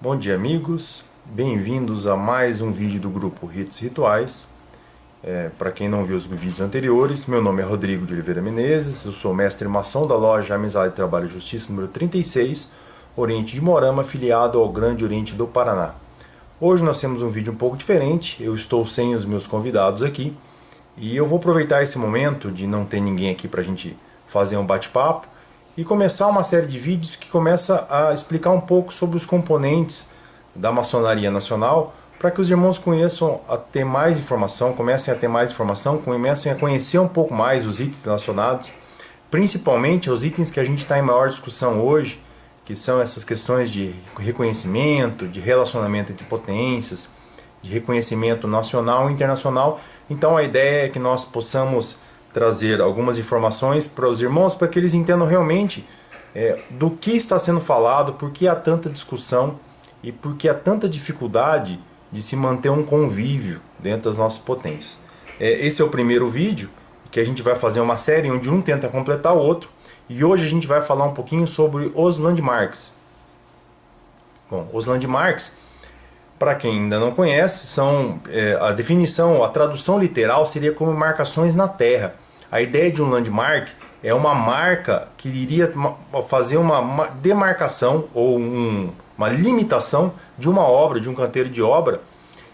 Bom dia, amigos, bem-vindos a mais um vídeo do grupo Ritos Rituais. Para quem não viu os vídeos anteriores, meu nome é Rodrigo de Oliveira Menezes, eu sou mestre maçom da loja Amizade, Trabalho e Justiça número 36, Oriente de Moarama, afiliado ao Grande Oriente do Paraná. Hoje nós temos um vídeo um pouco diferente, eu estou sem os meus convidados aqui e eu vou aproveitar esse momento de não ter ninguém aqui para a gente fazer um bate-papo e começar uma série de vídeos que começa a explicar um pouco sobre os componentes da maçonaria nacional, para que os irmãos conheçam a ter mais informação, comecem a ter mais informação, comecem a conhecer um pouco mais os itens relacionados, principalmente os itens que a gente está em maior discussão hoje, que são essas questões de reconhecimento, de relacionamento entre potências, de reconhecimento nacional e internacional. Então a ideia é que nós possamos trazer algumas informações para os irmãos, para que eles entendam realmente do que está sendo falado, por que há tanta discussão e por que há tanta dificuldade de se manter um convívio dentro das nossas potências. Esse é o primeiro vídeo, que a gente vai fazer uma série onde um tenta completar o outro, e hoje a gente vai falar um pouquinho sobre os landmarks. Bom, os landmarks, para quem ainda não conhece, são a definição, a tradução literal seria como marcações na terra. A ideia de um landmark é uma marca que iria fazer uma demarcação ou uma limitação de uma obra, de um canteiro de obra,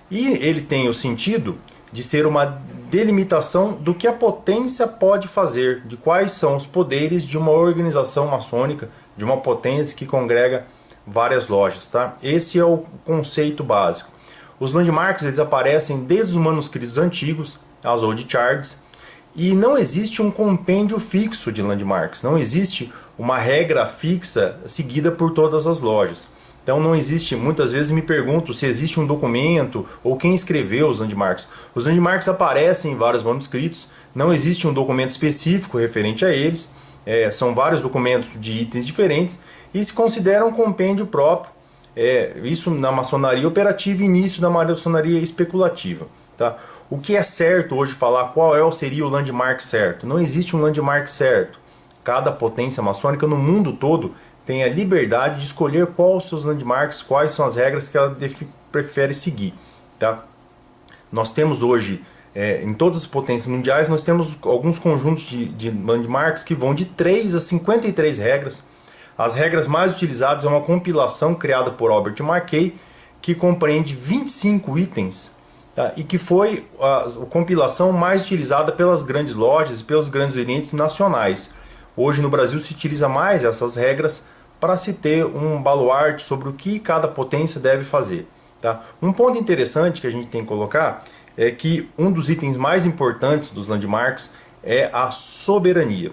e ele tem o sentido de ser uma delimitação do que a potência pode fazer, de quais são os poderes de uma organização maçônica, de uma potência que congrega várias lojas, tá? Esse é o conceito básico. Os landmarks eles aparecem desde os manuscritos antigos, as old charts, e não existe um compêndio fixo de landmarks, não existe uma regra fixa seguida por todas as lojas. Então não existe, muitas vezes me pergunto se existe um documento ou quem escreveu os landmarks. Os landmarks aparecem em vários manuscritos, não existe um documento específico referente a eles, são vários documentos de itens diferentes e se considera um compêndio próprio, isso na maçonaria operativa e início da maçonaria especulativa. Tá? O que é certo hoje falar qual seria o landmark certo? Não existe um landmark certo. Cada potência maçônica no mundo todo tem a liberdade de escolher quais os seus landmarks, quais são as regras que ela prefere seguir. Tá? Nós temos hoje, em todas as potências mundiais, nós temos alguns conjuntos de landmarks que vão de 3 a 53 regras. As regras mais utilizadas é uma compilação criada por Albert Mackay, que compreende 25 itens, tá? E que foi a compilação mais utilizada pelas grandes lojas e pelos grandes orientes nacionais. Hoje no Brasil se utiliza mais essas regras para se ter um baluarte sobre o que cada potência deve fazer. Tá? Um ponto interessante que a gente tem que colocar é que um dos itens mais importantes dos landmarks é a soberania.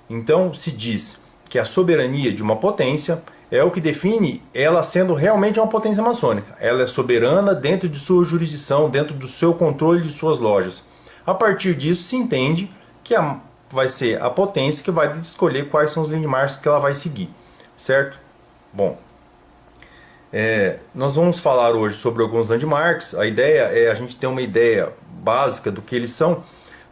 Então se diz que a soberania de uma potência é o que define ela sendo realmente uma potência maçônica. Ela é soberana dentro de sua jurisdição, dentro do seu controle de suas lojas. A partir disso se entende que vai ser a potência que vai escolher quais são os landmarks que ela vai seguir, certo? Bom, nós vamos falar hoje sobre alguns landmarks. A ideia é a gente ter uma ideia básica do que eles são,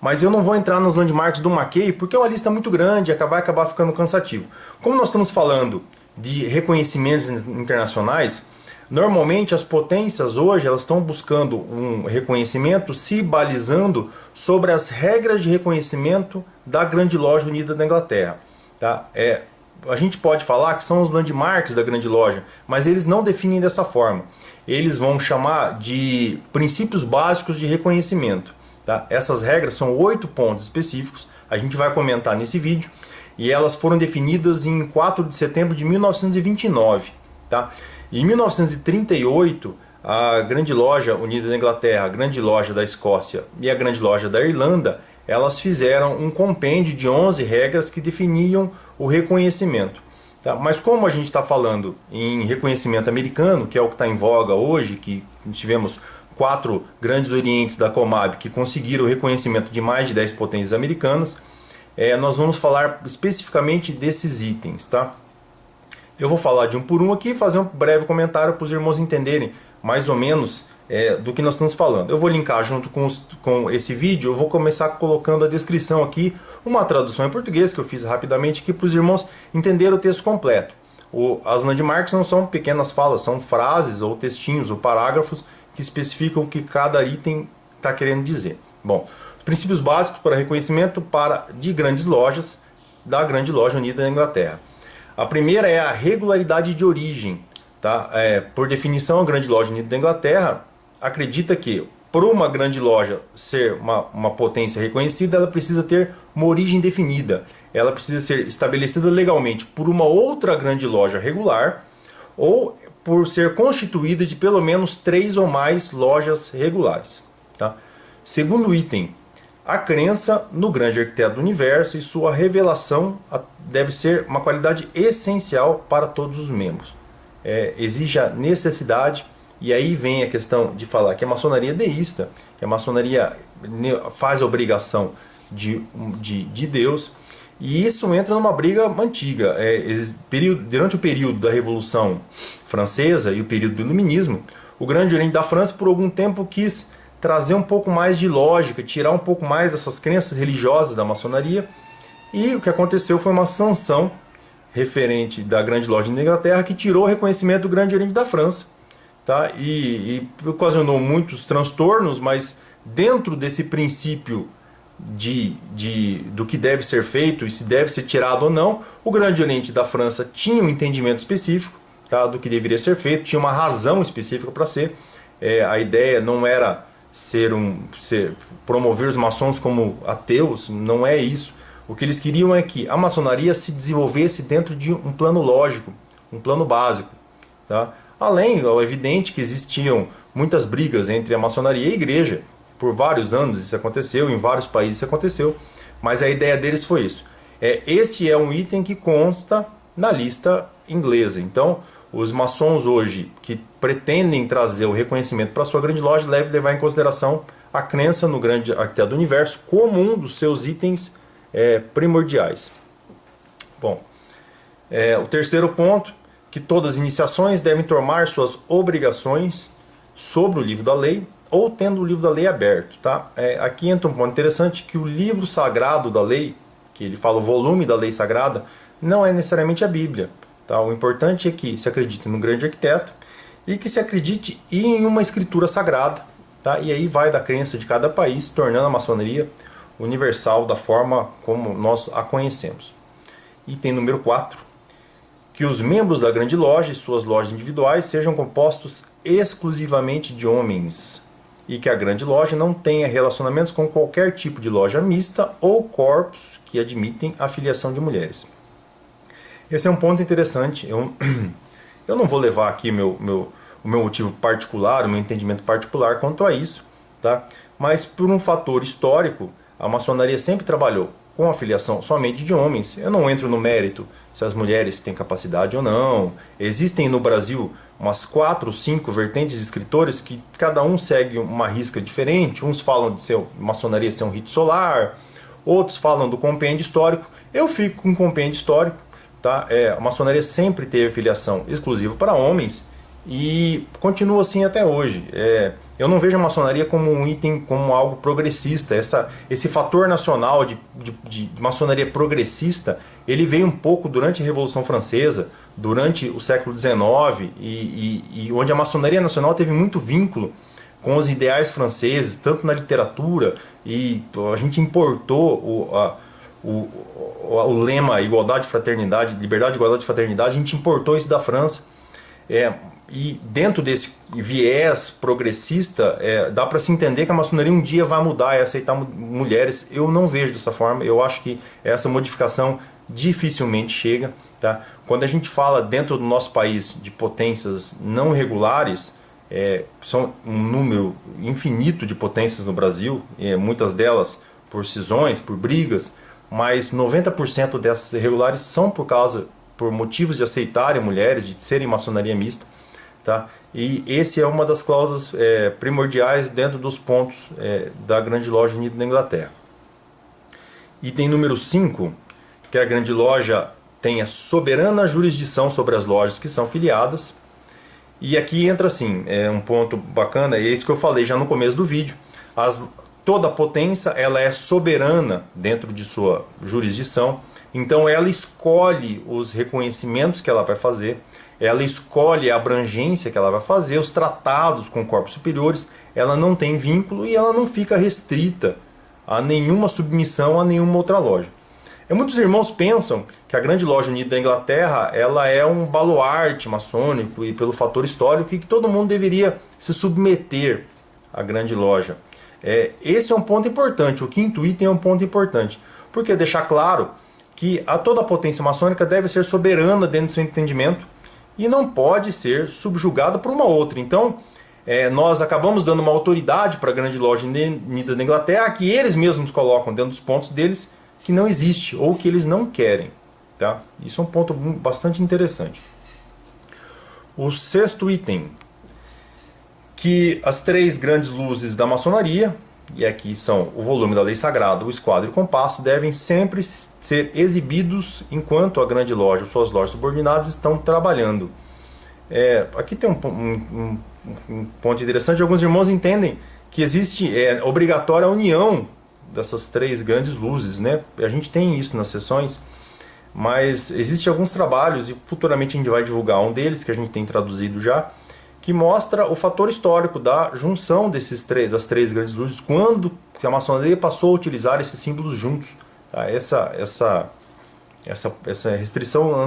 mas eu não vou entrar nos landmarks do Mackay porque é uma lista muito grande e vai acabar ficando cansativo. Como nós estamos falando de reconhecimentos internacionais, normalmente as potências hoje elas estão buscando um reconhecimento se balizando sobre as regras de reconhecimento da Grande Loja Unida da Inglaterra. Tá? A gente pode falar que são os landmarks da Grande Loja, mas eles não definem dessa forma. Eles vão chamar de princípios básicos de reconhecimento. Tá? Essas regras são 8 pontos específicos, a gente vai comentar nesse vídeo, e elas foram definidas em 4 de setembro de 1929. Tá? Em 1938, a Grande Loja Unida da Inglaterra, a Grande Loja da Escócia e a Grande Loja da Irlanda, elas fizeram um compêndio de 11 regras que definiam o reconhecimento. Tá? Mas como a gente está falando em reconhecimento americano, que é o que está em voga hoje, que tivemos 4 grandes orientes da Comab que conseguiram o reconhecimento de mais de 10 potências americanas, nós vamos falar especificamente desses itens. Tá? Eu vou falar de um por um aqui e fazer um breve comentário para os irmãos entenderem mais ou menos do que nós estamos falando. Eu vou linkar junto com esse vídeo, eu vou começar colocando a descrição aqui, uma tradução em português que eu fiz rapidamente aqui para os irmãos entenderem o texto completo. As landmarks não são pequenas falas, são frases ou textinhos ou parágrafos que especificam o que cada item está querendo dizer. Bom, os princípios básicos para reconhecimento de grandes lojas da Grande Loja Unida da Inglaterra. A primeira é a regularidade de origem. Tá? Por definição, a Grande Loja Unida da Inglaterra acredita que, para uma grande loja ser uma potência reconhecida, ela precisa ter uma origem definida. Ela precisa ser estabelecida legalmente por uma outra grande loja regular ou por ser constituída de pelo menos 3 ou mais lojas regulares. Tá? Segundo item, a crença no grande arquiteto do universo e sua revelação deve ser uma qualidade essencial para todos os membros. Exige a necessidade, e aí vem a questão de falar que a maçonaria é deísta, que a maçonaria faz a obrigação de Deus, e isso entra numa briga antiga. Durante o período da Revolução Francesa e o período do Iluminismo, o Grande Oriente da França por algum tempo quis trazer um pouco mais de lógica, tirar um pouco mais dessas crenças religiosas da maçonaria, e o que aconteceu foi uma sanção referente da Grande Loja da Inglaterra que tirou o reconhecimento do Grande Oriente da França, tá? E ocasionou muitos transtornos, mas dentro desse princípio do que deve ser feito e se deve ser tirado ou não, o Grande Oriente da França tinha um entendimento específico, tá, do que deveria ser feito, tinha uma razão específica para ser. A ideia não era promover os maçons como ateus, não é isso. O que eles queriam é que a maçonaria se desenvolvesse dentro de um plano lógico, um plano básico. Tá? Além, é evidente que existiam muitas brigas entre a maçonaria e a igreja. Por vários anos isso aconteceu, em vários países isso aconteceu, mas a ideia deles foi isso. Esse é um item que consta na lista inglesa. Então, os maçons hoje que pretendem trazer o reconhecimento para a sua grande loja devem levar em consideração a crença no grande arquiteto do universo como um dos seus itens primordiais. Bom, o terceiro ponto, que todas as iniciações devem tomar suas obrigações sobre o livro da lei ou tendo o livro da lei aberto. Tá? Aqui entra um ponto interessante, que o livro sagrado da lei, que ele fala o volume da lei sagrada, não é necessariamente a Bíblia. Tá? O importante é que se acredite no grande arquiteto e que se acredite em uma escritura sagrada. Tá? E aí vai da crença de cada país, tornando a maçonaria universal da forma como nós a conhecemos. Item número 4. Que os membros da grande loja e suas lojas individuais sejam compostos exclusivamente de homens. E que a grande loja não tenha relacionamentos com qualquer tipo de loja mista ou corpos que admitem a filiação de mulheres. Esse é um ponto interessante. Eu não vou levar aqui o meu motivo particular, o meu entendimento particular quanto a isso, tá? Mas por um fator histórico, a maçonaria sempre trabalhou com a filiação somente de homens. Eu não entro no mérito se as mulheres têm capacidade ou não. Existem no Brasil umas 4 ou 5 vertentes de escritores que cada um segue uma risca diferente. Uns falam de maçonaria ser um rito solar, outros falam do compêndio histórico. Eu fico com o compêndio histórico. Tá? A maçonaria sempre teve filiação exclusiva para homens e continua assim até hoje. Eu não vejo a maçonaria como um item, como algo progressista. Esse fator nacional de maçonaria progressista, ele veio um pouco durante a Revolução Francesa, durante o século XIX, e onde a maçonaria nacional teve muito vínculo com os ideais franceses, tanto na literatura, e a gente importou o lema igualdade, fraternidade, liberdade, igualdade e fraternidade, a gente importou isso da França. E dentro desse viés progressista, dá para se entender que a maçonaria um dia vai mudar e aceitar mulheres. Eu não vejo dessa forma. Eu acho que essa modificação dificilmente chega. Tá? Quando a gente fala dentro do nosso país de potências não regulares, são um número infinito de potências no Brasil, muitas delas por cisões, por brigas, mas 90% dessas irregulares são por motivos de aceitarem mulheres, de serem maçonaria mista. Tá? E esse é uma das cláusulas primordiais dentro dos pontos da Grande Loja Unida da Inglaterra. Item número 5, que a Grande Loja tenha soberana jurisdição sobre as lojas que são filiadas. E aqui entra assim, um ponto bacana, é isso que eu falei já no começo do vídeo. Toda potência ela é soberana dentro de sua jurisdição. Então ela escolhe os reconhecimentos que ela vai fazer, ela escolhe a abrangência que ela vai fazer, os tratados com corpos superiores, ela não tem vínculo e ela não fica restrita a nenhuma submissão a nenhuma outra loja. Muitos irmãos pensam que a Grande Loja Unida da Inglaterra ela é um baluarte maçônico e pelo fator histórico e que todo mundo deveria se submeter à Grande Loja. Esse é um ponto importante, o quinto item é um ponto importante, porque deixar claro que toda a potência maçônica deve ser soberana dentro do seu entendimento e não pode ser subjugada por uma outra. Então, nós acabamos dando uma autoridade para a Grande Loja Unida da Inglaterra que eles mesmos colocam dentro dos pontos deles que não existe ou que eles não querem. Tá? Isso é um ponto bastante interessante. O sexto item, que as três grandes luzes da maçonaria, e aqui são o volume da lei sagrada, o esquadro e o compasso, devem sempre ser exibidos enquanto a grande loja ou suas lojas subordinadas estão trabalhando. Aqui tem um ponto interessante. Alguns irmãos entendem que existe obrigatória a união dessas três grandes luzes, né? A gente tem isso nas sessões, mas existem alguns trabalhos, e futuramente a gente vai divulgar um deles, que a gente tem traduzido já, que mostra o fator histórico da junção das três grandes luzes, quando a maçonaria passou a utilizar esses símbolos juntos. Tá? Essa restrição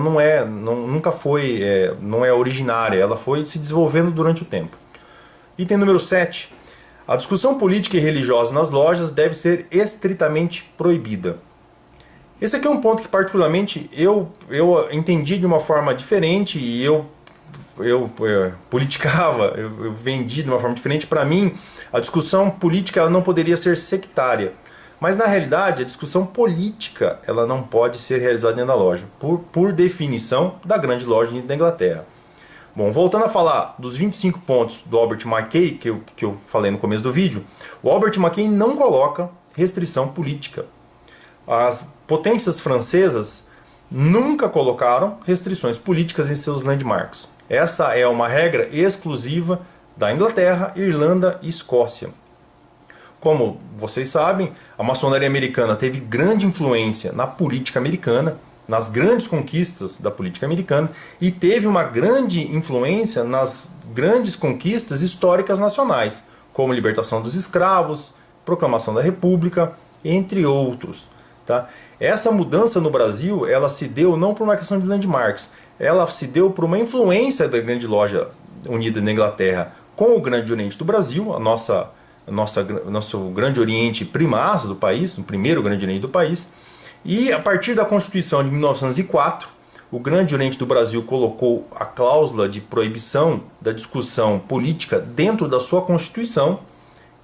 nunca foi, não é originária, ela foi se desenvolvendo durante o tempo. Item número 7. A discussão política e religiosa nas lojas deve ser estritamente proibida. Esse aqui é um ponto que particularmente eu entendi de uma forma diferente e eu politicava, eu vendi de uma forma diferente. Para mim, a discussão política ela não poderia ser sectária. Mas na realidade, a discussão política ela não pode ser realizada dentro da loja, por definição da Grande Loja da Inglaterra. Bom, voltando a falar dos 25 pontos do Albert Mackay, que eu falei no começo do vídeo, o Albert Mackay não coloca restrição política. As potências francesas nunca colocaram restrições políticas em seus landmarks. Essa é uma regra exclusiva da Inglaterra, Irlanda e Escócia. Como vocês sabem, a maçonaria americana teve grande influência na política americana, nas grandes conquistas da política americana, e teve uma grande influência nas grandes conquistas históricas nacionais, como libertação dos escravos, proclamação da República, entre outros. Tá? Essa mudança no Brasil ela se deu não por uma questão de landmarks, ela se deu por uma influência da Grande Loja Unida na Inglaterra com o Grande Oriente do Brasil, nosso Grande Oriente primaz do país, o primeiro Grande Oriente do país. E a partir da Constituição de 1904, o Grande Oriente do Brasil colocou a cláusula de proibição da discussão política dentro da sua Constituição.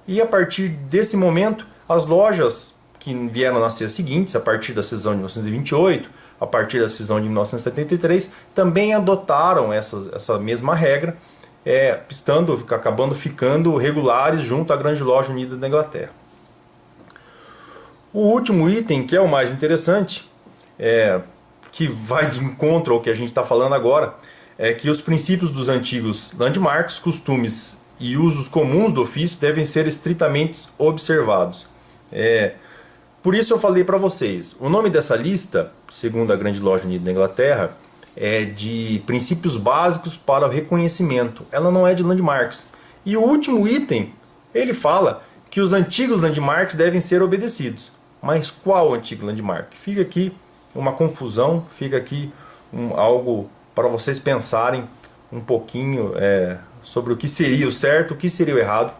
E a partir desse momento, as lojas que vieram a nascer as seguintes, a partir da cisão de 1928, a partir da cisão de 1973, também adotaram essa mesma regra, acabando ficando regulares junto à Grande Loja Unida da Inglaterra. O último item, que é o mais interessante, que vai de encontro ao que a gente está falando agora, é que os princípios dos antigos landmarks, costumes e usos comuns do ofício devem ser estritamente observados. Por isso eu falei para vocês, o nome dessa lista, segundo a Grande Loja Unida da Inglaterra, é de princípios básicos para o reconhecimento. Ela não é de landmarks. E o último item, ele fala que os antigos landmarks devem ser obedecidos. Mas qual antigo landmark? Fica aqui uma confusão, fica aqui algo para vocês pensarem um pouquinho sobre o que seria o certo, o que seria o errado.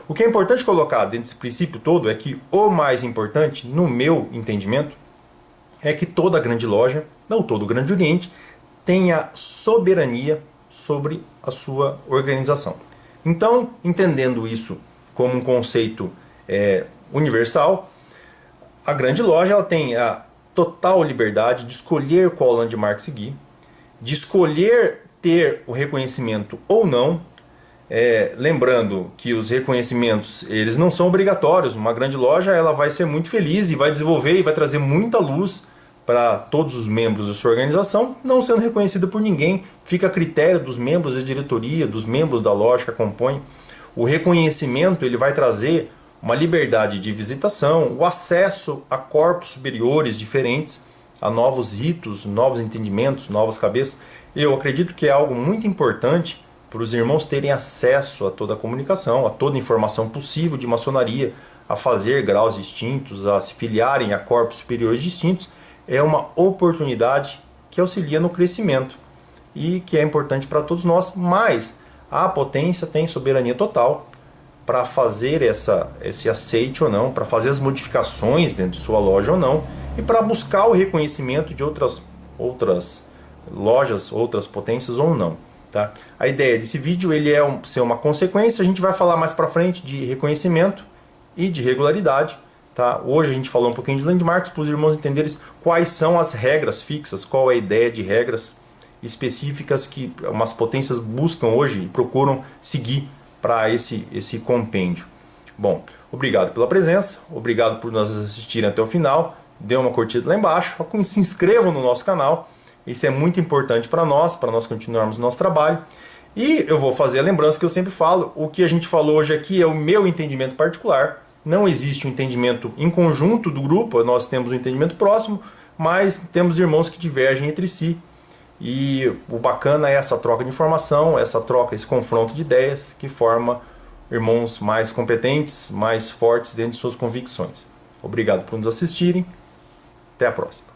O que é importante colocar dentro desse princípio todo é que o mais importante, no meu entendimento, é que toda grande loja, não todo o Grande Oriente, tenha soberania sobre a sua organização. Então, entendendo isso como um conceito universal, a grande loja ela tem a total liberdade de escolher qual landmark seguir, de escolher ter o reconhecimento ou não. Lembrando que os reconhecimentos eles não são obrigatórios. Uma grande loja ela vai ser muito feliz e vai desenvolver e vai trazer muita luz para todos os membros da sua organização, não sendo reconhecida por ninguém. Fica a critério dos membros da diretoria, dos membros da loja que a compõem. O reconhecimento ele vai trazer uma liberdade de visitação, o acesso a corpos superiores diferentes. a novos ritos, novos entendimentos, novas cabeças. Eu acredito que é algo muito importante para os irmãos terem acesso a toda a comunicação, a toda a informação possível de maçonaria, a fazer graus distintos, a se filiarem a corpos superiores distintos. É uma oportunidade que auxilia no crescimento e que é importante para todos nós, mas a potência tem soberania total para fazer esse aceite ou não, para fazer as modificações dentro de sua loja ou não, e para buscar o reconhecimento de outras lojas, outras potências ou não. Tá? A ideia desse vídeo ele é ser uma consequência. A gente vai falar mais para frente de reconhecimento e de regularidade. Tá? Hoje a gente falou um pouquinho de landmarks para os irmãos entenderem quais são as regras fixas, qual é a ideia de regras específicas que umas potências buscam hoje e procuram seguir para esse compêndio. Bom, obrigado pela presença, obrigado por nos assistirem até o final. Dê uma curtida lá embaixo, se inscrevam no nosso canal. Isso é muito importante para nós continuarmos o nosso trabalho. E eu vou fazer a lembrança que eu sempre falo, o que a gente falou hoje aqui é o meu entendimento particular. Não existe um entendimento em conjunto do grupo, nós temos um entendimento próximo, mas temos irmãos que divergem entre si. E o bacana é essa troca de informação, essa troca, esse confronto de ideias que forma irmãos mais competentes, mais fortes dentro de suas convicções. Obrigado por nos assistirem. Até a próxima.